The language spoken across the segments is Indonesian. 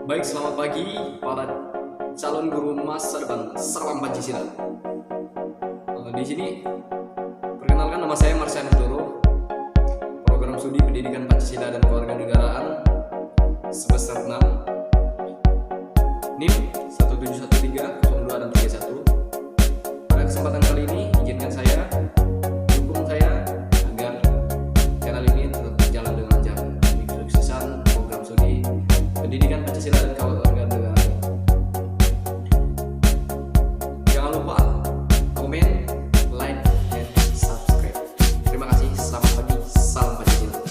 Baik, selamat pagi para calon guru masa depan. Salam Pancasila. Di sini perkenalkan, nama saya Marsianus Doro, program studi Pendidikan Pancasila dan Kewarganegaraan semester 6, NIM 171302 dan 31. Pada kesempatan kali ini, izinkan saya dukung saya agar channel ini tetap berjalan dengan lancar demi kesuksesan program studi Pendidikan Pancasila dan Kewarganegaraan. Jangan lupa komen, like, dan subscribe. Terima kasih. Selamat pagi. Salam Pancasila.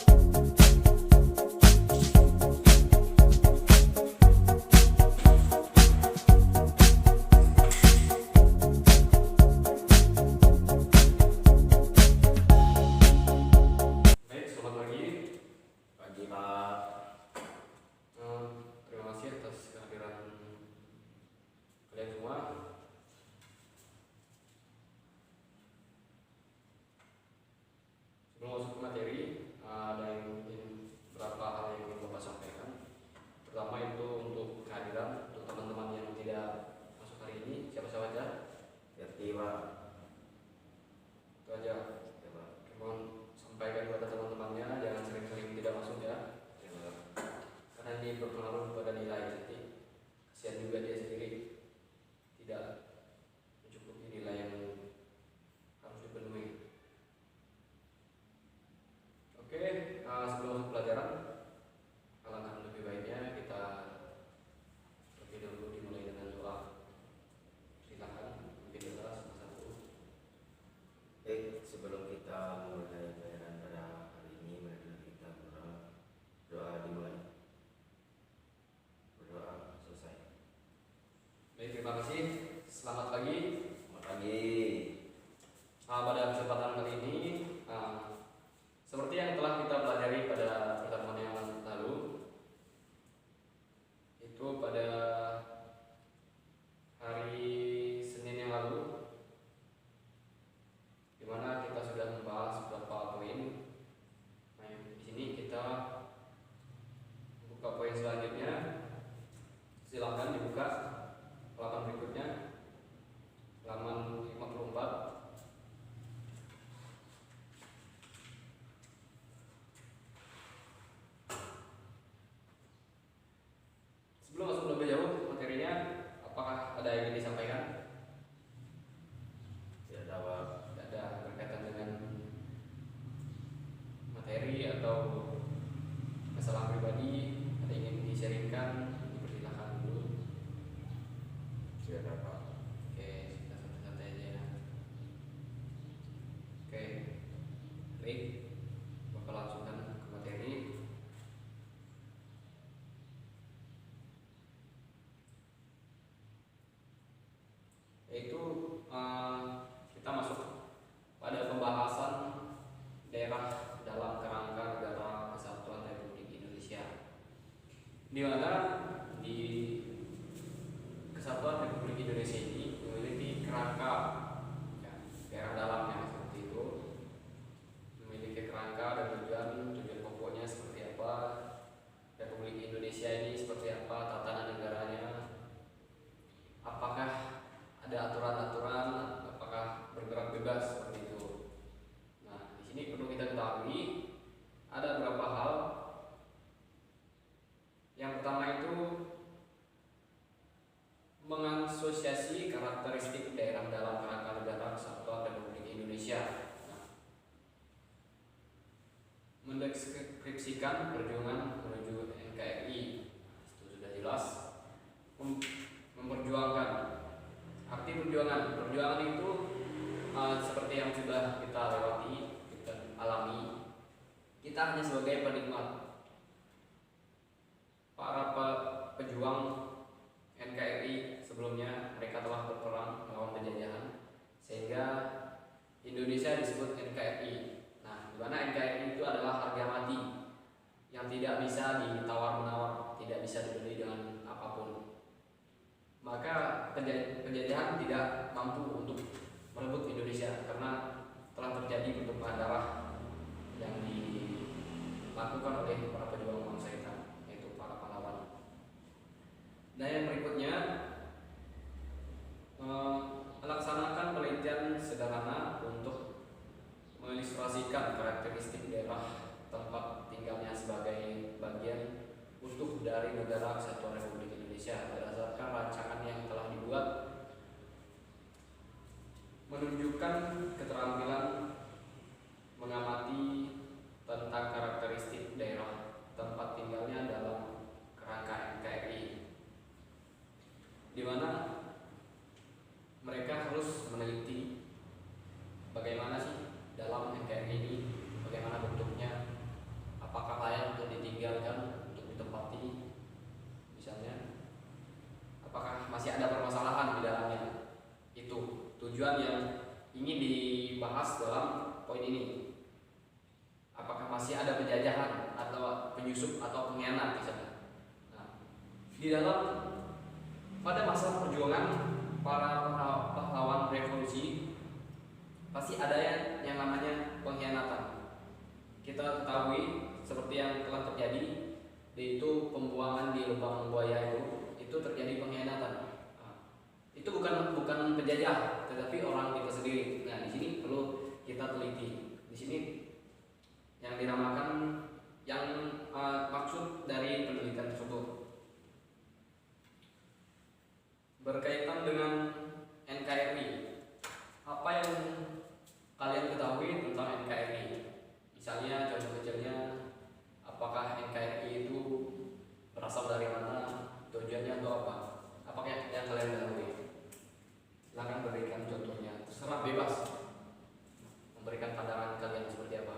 Baik, selamat pagi. Pagi Pak. Terima kasih atas kehadiran kalian semua. Sebelum masuk ke materi, ada yang ingin beberapa hal yang ingin Bapak sampaikan. Pertama itu untuk kehadiran untuk teman-teman yang tidak masuk hari ini, siapa saja? Ngerti Pak. Itu aja. Ya Pak. Mohon sampaikan kepada teman-temannya, jangan sering-sering tidak masuk ya. Ya Pak. Karena ini berpengaruh pada nilai nanti. Kasihan juga dia sendiri tidak mencukupi nilai yang harus dipenuhi. Oke, sebelum masuk pelajaran, alangkah lebih baiknya kita terlebih dahulu dimulai dengan doa. Silakan, mungkin salah satu. Baik, sebelum kita mulai pelajaran pada hari ini, mari kita berdoa dimulai. Berdoa selesai. Baik, terima kasih. Selamat pagi. Selamat pagi. Pada kesempatan kali ini, seperti yang telah kita pelajari pada pertemuan yang lalu, itu pada hari Senin yang lalu, di mana kita sudah membahas beberapa poin. Nah, di sini kita buka poin selanjutnya. Silakan dibuka halaman berikutnya, halaman 54. Sebelum masuk lebih jauh materinya, apakah ada yang ingin disampaikan? Ya ada Pak. Tidak ada berkaitan dengan materi atau masalah pribadi, ada yang ingin di-sharingkan, dipersilakan dulu. Ya ada Pak. Oke, kita santai-santai aja ya. Oke, baik, Bapak langsungkan ke materi. Yaitu kita masuk pada pembahasan daerah dalam kerangka negara kesatuan Republik Indonesia, di mana di Kesatuan Republik Indonesia ini memiliki kerangka, ya, daerah dalamnya seperti itu, memiliki kerangka dan tujuan pokoknya seperti apa, Republik Indonesia ini seperti apa, tatanan negaranya, apakah ada aturan-aturan, apakah bergerak bebas seperti itu. Nah, di sini perlu kita ketahui ada beberapa hal. Yang pertama itu mengasosiasi karakteristik daerah dalam kerangka negara kesatuan Republik Indonesia. Nah, mendeskripsikan perjuangan menuju NKRI, itu sudah jelas. Memperjuangkan, arti perjuangan itu seperti yang sudah kita lewati, kita alami. Kita hanya sebagai penikmat. Para pejuang NKRI sebelumnya, mereka telah berperang melawan penjajahan sehingga Indonesia disebut NKRI. Nah, di mana NKRI itu adalah harga mati yang tidak bisa ditawar-menawar, tidak bisa dibeli dengan apapun. Maka penjajahan tidak mampu untuk merebut Indonesia karena telah terjadi pertumpahan darah yang dilakukan oleh para pejuang bangsa kita, yaitu para pahlawan. Dan yang berikutnya, melaksanakan penelitian sederhana untuk mengilustrasikan karakteristik daerah tempat tinggalnya sebagai bagian utuh dari Negara Kesatuan Republik Indonesia berdasarkan rancangan yang telah dibuat, menunjukkan keterampilan mengamati tentang karakteristik daerah tempat tinggalnya dalam kerangka NKRI, di mana mereka harus meneliti bagaimana sih dalam NKRI ini, bagaimana bentuknya, apakah layak untuk ditinggalkan, untuk ditempati, misalnya, apakah masih ada permasalahan di dalamnya. Itu tujuan yang ingin dibahas dalam poin ini. Apakah masih ada penjajahan atau penyusup atau pengkhianat di sana. Nah, di dalam pada masa perjuangan para pahlawan revolusi pasti ada yang namanya pengkhianatan. Kita ketahui seperti yang telah terjadi, yaitu pembuangan di lubang buaya itu terjadi pengkhianatan. Itu bukan penjajah, tetapi orang kita sendiri. Nah, di sini perlu kita teliti. Di sini yang dinamakan maksud dari penelitian tersebut berkaitan dengan NKRI. Apa yang kalian ketahui tentang NKRI? Misalnya contoh kecilnya, apakah NKRI itu berasal dari mana, tujuannya untuk apa? Apakah yang kalian ketahui? Silakan berikan contohnya, terserah, bebas memberikan pandangan kalian seperti apa.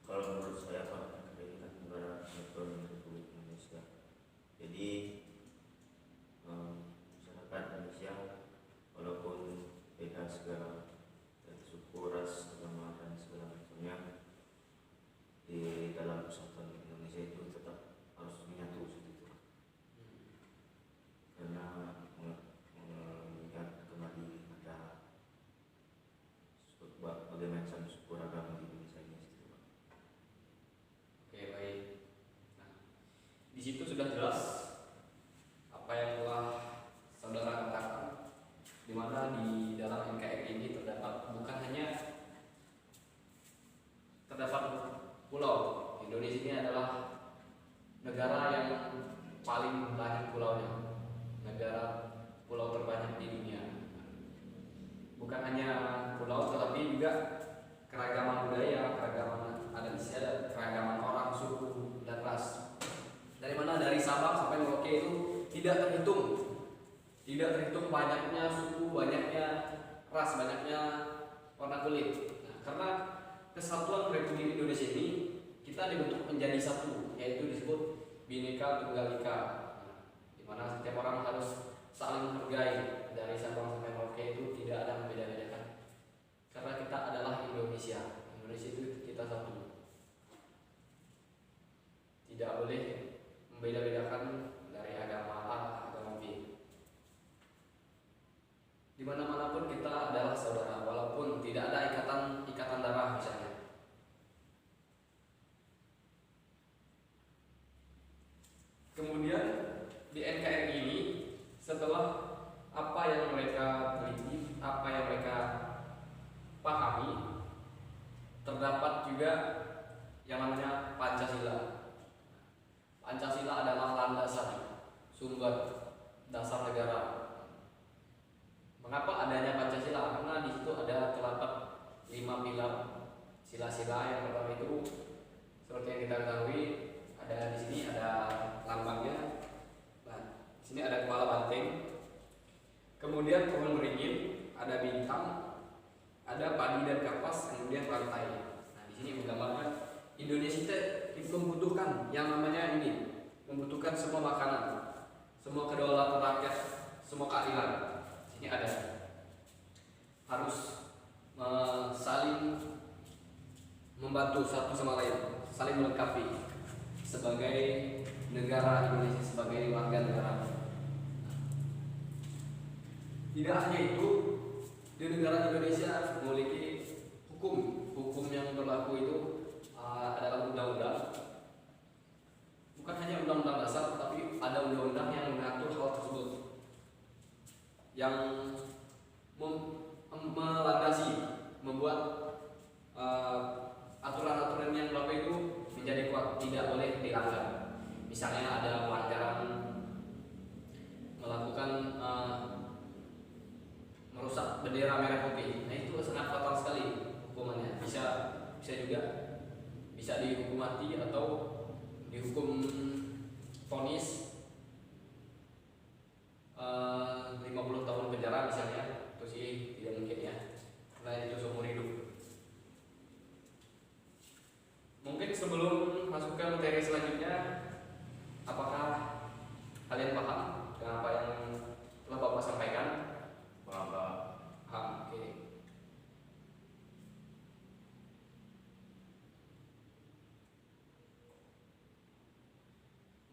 Kalau menurut saya Pak, NKRI kan Negara Kesatuan Republik Indonesia. Jadi masyarakat Indonesia walaupun beda segala dari suku, ras, agama dan segala macamnya, di dalam Kesatuan Indonesia itu tetap harus menyatu seperti itu. Karena mengingat kembali ada berbagai macam suku agama di Indonesia ini. Oke, baik. Nah, di situ sudah jelas apa yang telah saudara katakan, di mana di dalam NKRI ini terdapat bukan hanya terdapat pulau. Indonesia ini adalah negara yang paling banyak pulaunya, negara pulau terbanyak di dunia. Bukan hanya pulau, tetapi juga keragaman budaya, keragaman adat istiadat, keragaman orang, suku, dan ras. Dari mana? Dari Sabang sampai Merauke itu tidak terhitung banyaknya suku, banyaknya ras, banyaknya warna kulit. Nah, karena Kesatuan Republik Indonesia ini kita dibentuk menjadi satu, yaitu disebut Bhinneka Tunggal Ika, di mana setiap orang harus saling menghargai. Dari Sabang sampai Merauke itu tidak ada membeda-bedakan, karena kita adalah Indonesia. Indonesia itu kita satu, tidak boleh membeda-bedakan dari agama A, agama B. Di mana-mana pun kita adalah saudara, walaupun tidak ada ikatan darah misalnya. Kemudian di NKRI ini, setelah apa yang mereka teliti, apa yang mereka pahami, terdapat juga yang namanya Pancasila. Pancasila adalah landasan, sumber, dasar negara. Mengapa adanya Pancasila? Karena di situ ada terdapat 5 pilar sila-sila. Yang pertama itu seperti yang kita ketahui, ada di sini ada lambangnya. Nah, di sini ada kepala banteng. Kemudian pohon beringin, ada bintang, ada padi dan kapas, kemudian pantai. Nah, di sini menggambarkan Indonesia itu membutuhkan yang namanya ini, membutuhkan semua makanan, semua kedaulatan rakyat, semua keadilan. Ini ada, harus saling membantu satu sama lain, saling melengkapi sebagai negara Indonesia, sebagai warga negara. Tidak hanya itu, di negara Indonesia memiliki hukum yang berlaku itu adalah undang-undang. Bukan hanya yang melandasi, membuat aturan-aturan yang berlaku itu menjadi kuat, tidak boleh dilanggar. Misalnya ada pelanggaran melakukan merusak bendera merah putih, nah itu sangat fatal sekali hukumannya. Bisa juga bisa dihukum mati atau dihukum vonis 50 tahun penjara misalnya. Itu sih tidak mungkin ya, karena itu seumur hidup. Mungkin sebelum masuk ke materi selanjutnya, apakah kalian paham dengan apa yang telah Bapak sampaikan? Oke.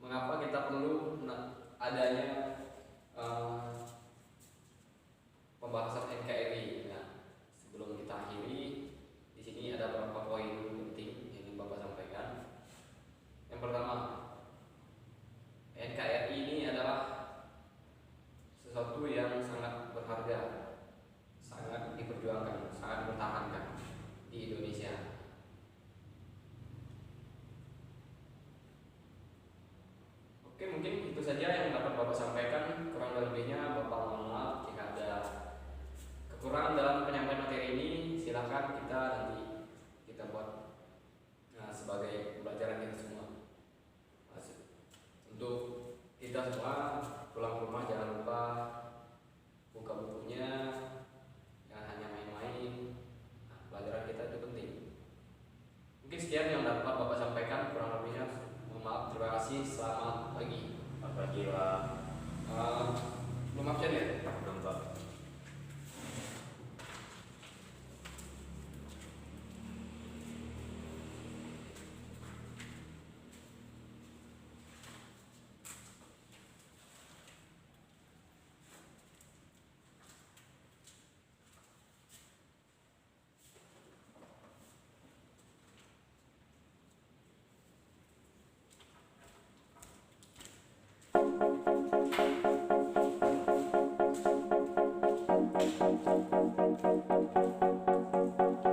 Mengapa kita perlu adanya pembahasan NKRI? Nah, sebelum kita akhiri, di sini ada beberapa poin penting yang ingin Bapak sampaikan. Yang pertama, NKRI ini adalah sesuatu yang sangat berharga, sangat diperjuangkan, sangat dipertahankan di Indonesia. Oke, mungkin itu saja yang dapat Bapak sampaikan. Kurang lebihnya Bapak mohon maaf jika ada kekurangan dalam penyampaian materi ini. Silakan kita buat sebagai pembelajaran kita semua. Untuk kita semua pulang ke rumah jangan lupa buka bukunya, jangan hanya main-main. Pelajaran kita itu penting. Mungkin sekian yang dapat Bapak sampaikan. Kurang lebihnya mohon maaf. Terima kasih. Selamat pagi. Apabila Belum absen ya? belum Pak.